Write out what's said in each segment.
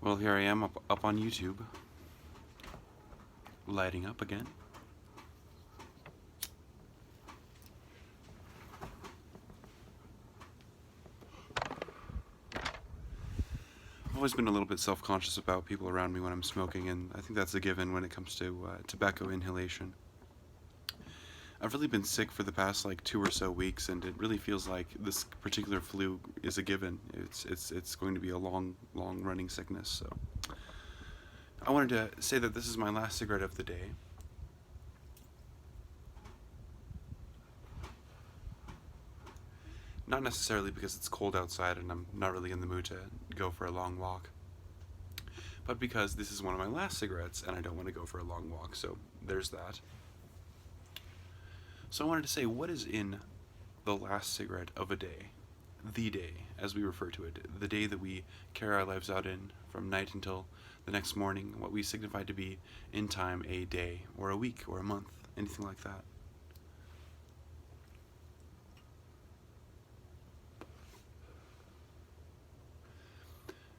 Well, here I am up on YouTube, lighting up again. I've always been a little bit self-conscious about people around me when I'm smoking, and I think that's a given when it comes to tobacco inhalation. I've really been sick for the past like 2 or so weeks, and it really feels like this particular flu is a given. It's going to be a long running sickness. So I wanted to say that this is my last cigarette of the day. Not necessarily because it's cold outside and I'm not really in the mood to go for a long walk, but because this is one of my last cigarettes and I don't want to go for a long walk, so there's that. So I wanted to say, what is in the last cigarette of a day? The day, as we refer to it, the day that we carry our lives out in, from night until the next morning, what we signify to be in time a day, or a week, or a month, anything like that.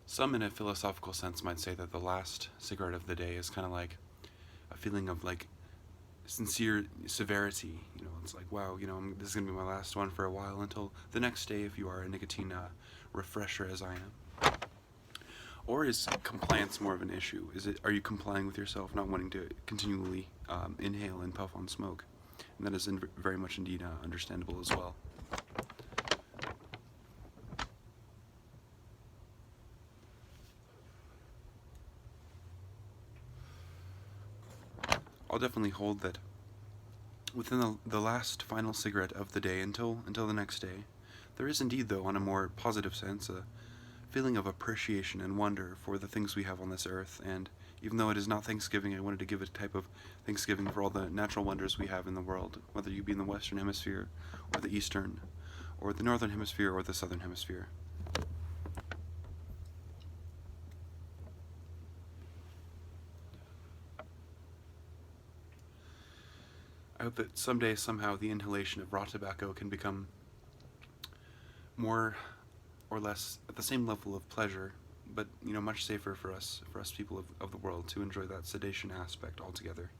Some, in a philosophical sense, might say that the last cigarette of the day is kind of like a feeling of like sincere severity. You know, it's like, wow, you know, this is gonna be my last one for a while until the next day, if you are a nicotine refresher, as I am. Or is compliance more of an issue? Are you complying with yourself, not wanting to continually inhale and puff on smoke? And that is very much indeed understandable as well. I'll definitely hold that within the last final cigarette of the day until the next day, there is indeed, though, on a more positive sense, a feeling of appreciation and wonder for the things we have on this earth. And even though it is not Thanksgiving, I wanted to give a type of Thanksgiving for all the natural wonders we have in the world, whether you be in the Western Hemisphere, or the Eastern, or the Northern Hemisphere, or the Southern Hemisphere. I hope that someday, somehow, the inhalation of raw tobacco can become more or less at the same level of pleasure, but, you know, much safer for us people of the world to enjoy that sedation aspect altogether.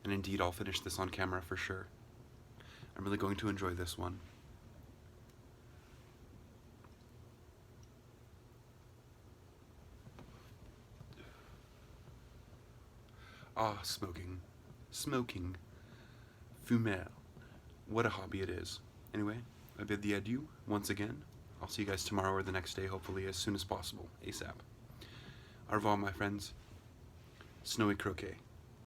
And indeed, I'll finish this on camera for sure. I'm really going to enjoy this one. Ah, smoking. Smoking. Fumer. What a hobby it is. Anyway, I bid thee adieu once again. I'll see you guys tomorrow or the next day, hopefully as soon as possible, ASAP. Au revoir, my friends. Snowy croquet.